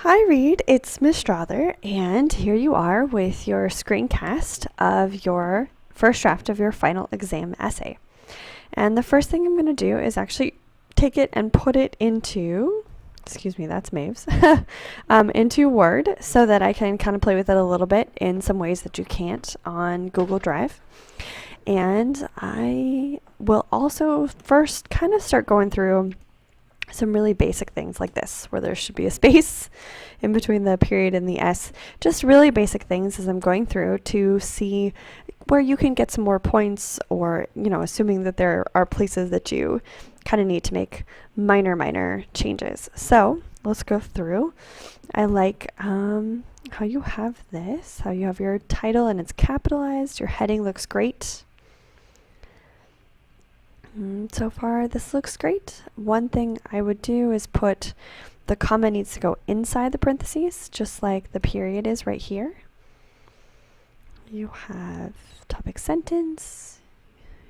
Hi Reed, it's Miss Strother, and here you are with your screencast of your first draft of your final exam essay. And the first thing I'm going to do is actually take it and put it into, excuse me, that's Maves, into Word so that I can kind of play with it a little bit in some ways that you can't on Google Drive. And I will also first kind of start going through some really basic things like this, where there should be a space in between the period and the S. Just really basic things as I'm going through to see where you can get some more points, or, assuming that there are places that you kind of need to make minor changes. So let's go through. I like how you have this, how you have your title and it's capitalized. Your heading looks great. So far, this looks great. One thing I would do is put the comma needs to go inside the parentheses, just like the period is right here. You have topic sentence.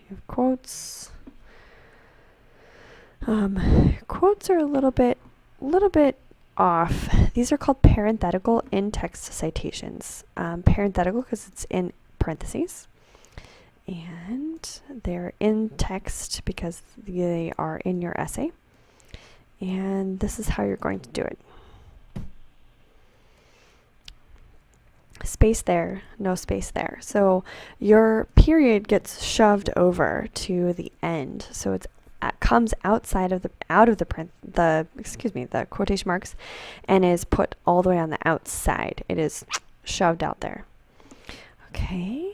You have quotes. Quotes are a little bit off. These are called parenthetical in-text citations. Parenthetical because it's in parentheses. And they're in text because they are in your essay. And this is how you're going to do it. Space there, no space there. So your period gets shoved over to the end. So it comes outside of the quotation marks, and is put all the way on the outside. It is shoved out there. Okay.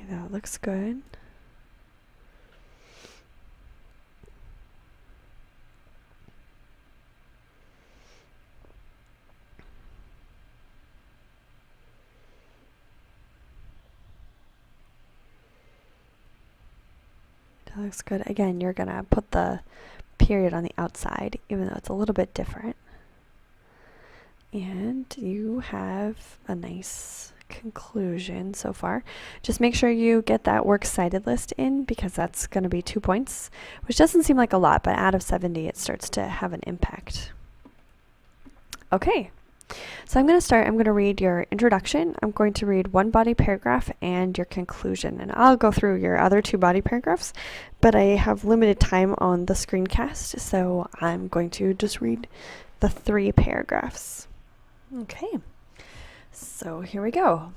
That looks good. That looks good. Again, you're going to put the period on the outside, even though it's a little bit different. And you have a nice conclusion so far. Just make sure you get that works cited list in, because that's going to be 2 points, which doesn't seem like a lot, but out of 70 it starts to have an impact. Okay, so I'm going to read your introduction. I'm going to read one body paragraph and your conclusion, and I'll go through your other 2 body paragraphs, but I have limited time on the screencast, so I'm going to just read the 3 paragraphs. Okay. So here we go.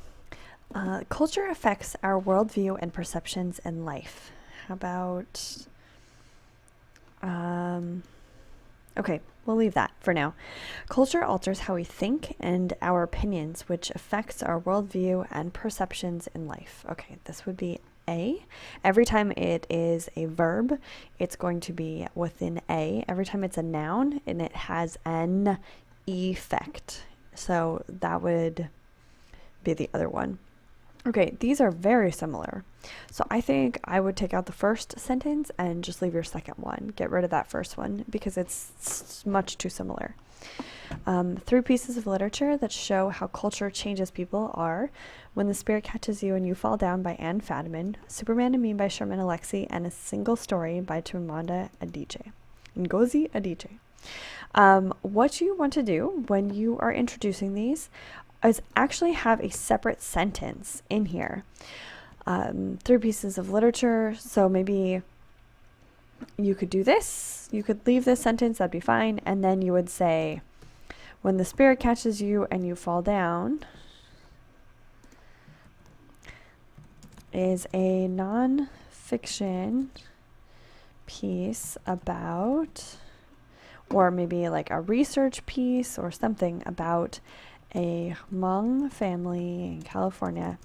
Culture affects our worldview and perceptions in life. How about... okay, we'll leave that for now. Culture alters how we think and our opinions, which affects our worldview and perceptions in life. Okay, this would be A. Every time it is a verb, it's going to be within A. Every time it's a noun, and it has an effect. So that would be the other one. Okay, these are very similar. So I think I would take out the first sentence and just leave your second one. Get rid of that first one because it's much too similar. 3 pieces of literature that show how culture changes people are When the Spirit Catches You and You Fall Down by Anne Fadiman, Superman and Me by Sherman Alexie, and A Single Story by Chimamanda Ngozi Adichie. What you want to do when you are introducing these is actually have a separate sentence in here. 3 pieces of literature, so maybe you could do this. You could leave this sentence, that'd be fine, and then you would say, when the Spirit catches you and you fall down is a non-fiction piece about, or maybe like a research piece or something about a Hmong family in California,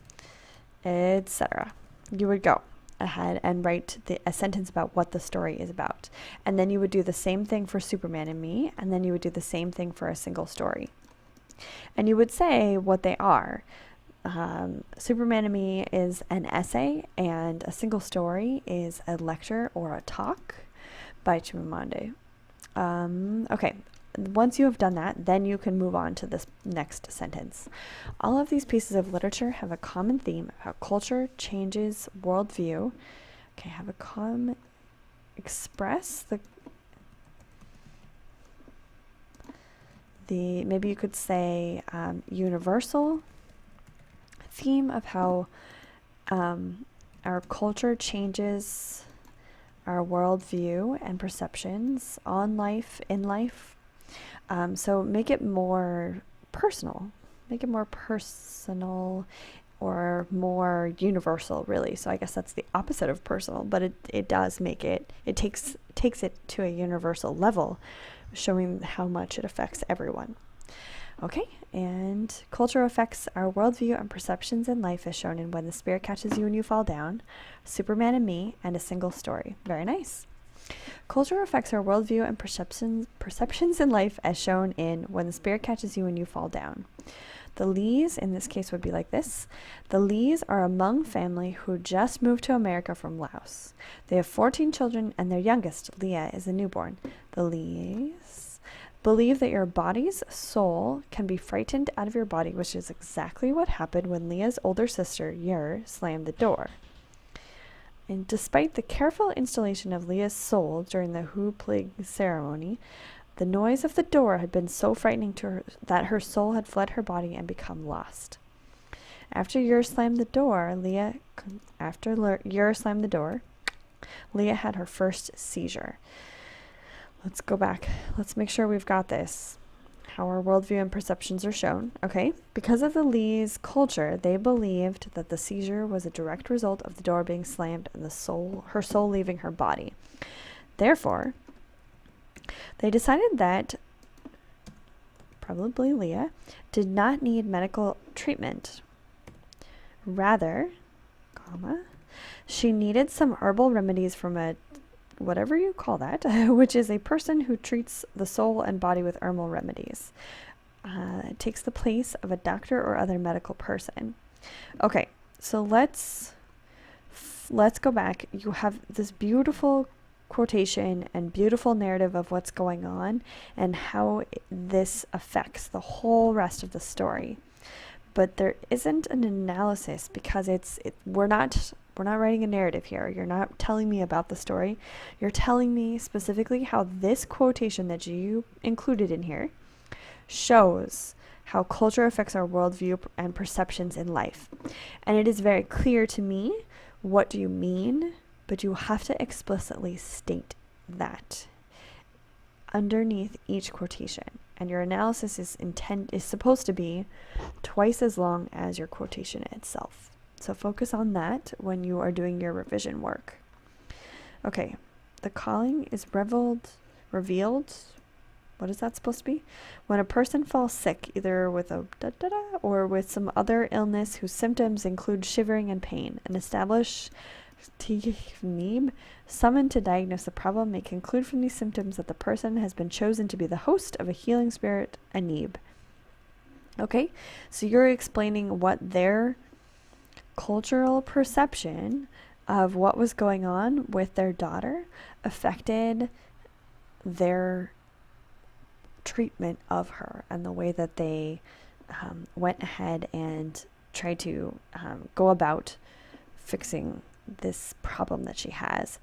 etc. You would go ahead and write a sentence about what the story is about. And then you would do the same thing for Superman and Me, and then you would do the same thing for A Single Story. And you would say what they are. Superman and Me is an essay, and A Single Story is a lecture or a talk by Chimamanda. Okay, once you have done that, then you can move on to this next sentence. All of these pieces of literature have a common theme of how culture changes worldview. Okay, have a common express the maybe you could say universal theme of how our culture changes our worldview and perceptions on life, in life. So make it more personal. Make it more personal or more universal, really. So I guess that's the opposite of personal, but it does make it takes it to a universal level, showing how much it affects everyone. Okay, and culture affects our worldview and perceptions in life as shown in When the Spirit Catches You and You Fall Down, Superman and Me, and A Single Story. Very nice. Culture affects our worldview and perceptions in life as shown in When the Spirit Catches You and You Fall Down. The Lees, in this case, would be like this. The Lees are a Hmong family who just moved to America from Laos. They have 14 children, and their youngest, Leah, is a newborn. The Lees believe that your body's soul can be frightened out of your body, which is exactly what happened when Leah's older sister, Yer, slammed the door. And despite the careful installation of Leah's soul during the Hooplig ceremony, the noise of the door had been so frightening to her that her soul had fled her body and become lost. After Yer slammed the door, Leah had her first seizure. Let's go back. Let's make sure we've got this. How our worldview and perceptions are shown. Okay. Because of the Lee's culture, they believed that the seizure was a direct result of the door being slammed and her soul leaving her body. Therefore, they decided that probably Leah did not need medical treatment. Rather, she needed some herbal remedies from a whatever you call that, which is a person who treats the soul and body with herbal remedies. It takes the place of a doctor or other medical person. Okay, so let's go back. You have this beautiful quotation and beautiful narrative of what's going on and how this affects the whole rest of the story. But there isn't an analysis because we're not writing a narrative here. You're not telling me about the story. You're telling me specifically how this quotation that you included in here shows how culture affects our worldview and perceptions in life. And it is very clear to me what do you mean, but you have to explicitly state that underneath each quotation. And your analysis is supposed to be twice as long as your quotation itself. So focus on that when you are doing your revision work. Okay, the calling is revealed. What is that supposed to be? When a person falls sick, either with a or with some other illness whose symptoms include shivering and pain, an established Neeb summoned to diagnose the problem may conclude from these symptoms that the person has been chosen to be the host of a healing spirit, a Neeb. Okay, so you're explaining what their cultural perception of what was going on with their daughter affected their treatment of her and the way that they went ahead and tried to go about fixing this problem that she has.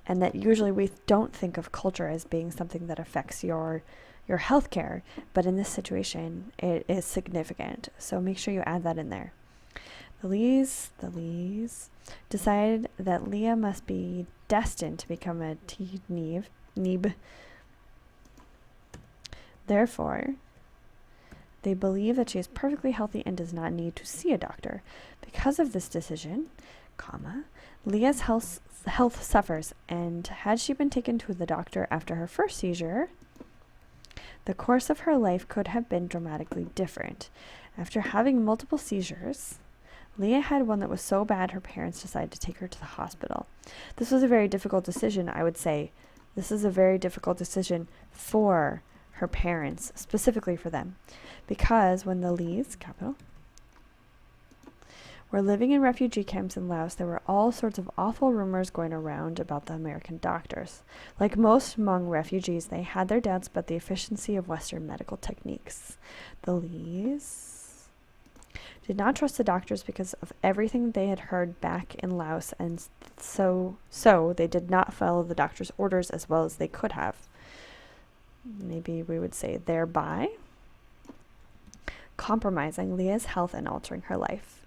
And that usually we don't think of culture as being something that affects your healthcare, but in this situation it is significant. So make sure you add that in there. The Lees decided that Leah must be destined to become a Neeb. Therefore, they believe that she is perfectly healthy and does not need to see a doctor. Because of this decision, Leah's health suffers, and had she been taken to the doctor after her first seizure, the course of her life could have been dramatically different. After having multiple seizures, Leah had one that was so bad her parents decided to take her to the hospital. This was a very difficult decision, I would say. This is a very difficult decision for her parents, specifically for them. Because when the Lees, were living in refugee camps in Laos, there were all sorts of awful rumors going around about the American doctors. Like most Hmong refugees, they had their doubts about the efficiency of Western medical techniques. The Lees did not trust the doctors because of everything they had heard back in Laos, and so they did not follow the doctor's orders as well as they could have. Maybe we would say thereby compromising Leah's health and altering her life.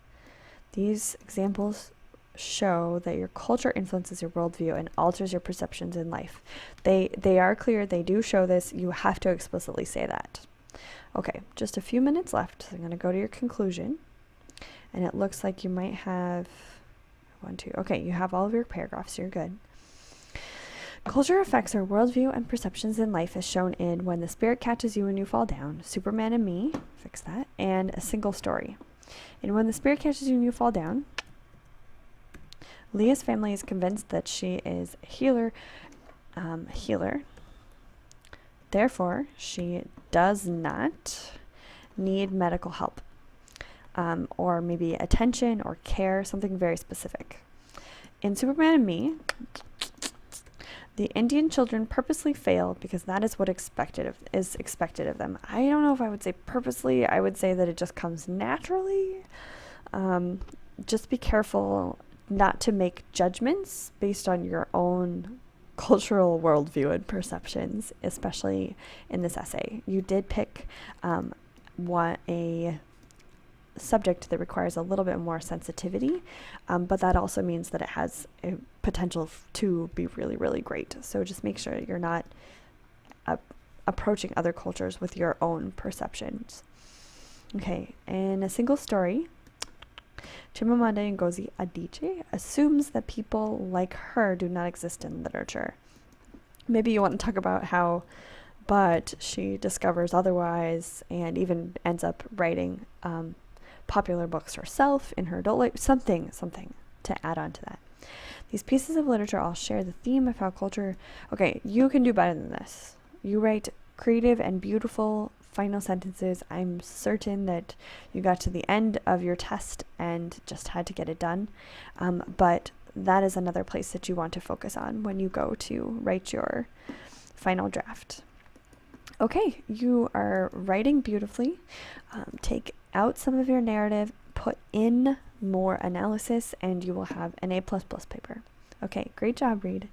These examples show that your culture influences your worldview and alters your perceptions in life. They are clear. They do show this. You have to explicitly say that. Okay, just a few minutes left. So I'm going to go to your conclusion. And it looks like you might have okay, you have all of your paragraphs. You're good. Culture affects our worldview and perceptions in life as shown in When the Spirit Catches You When You Fall Down, Superman and Me, fix that, and A Single Story. In When the Spirit Catches You When You Fall Down, Leah's family is convinced that she is a healer. Therefore, she does not need medical help, or maybe attention or care, something very specific. In Superman and Me, the Indian children purposely fail because that is what is expected of them. I don't know if I would say purposely. I would say that it just comes naturally. Just be careful not to make judgments based on your own cultural worldview and perceptions, especially in this essay. You did pick a subject that requires a little bit more sensitivity, but that also means that it has a potential to be really, really great. So just make sure you're not approaching other cultures with your own perceptions. Okay, in A Single Story, Chimamanda Ngozi Adichie assumes that people like her do not exist in literature. Maybe you want to talk about how, but she discovers otherwise and even ends up writing popular books herself in her adult life, something to add on to that. These pieces of literature all share the theme of how culture... Okay, you can do better than this. You write creative and beautiful final sentences. I'm certain that you got to the end of your test and just had to get it done. But that is another place that you want to focus on when you go to write your final draft. Okay, you are writing beautifully. Take out some of your narrative, put in more analysis, and you will have an A++ paper. Okay, great job, Reed.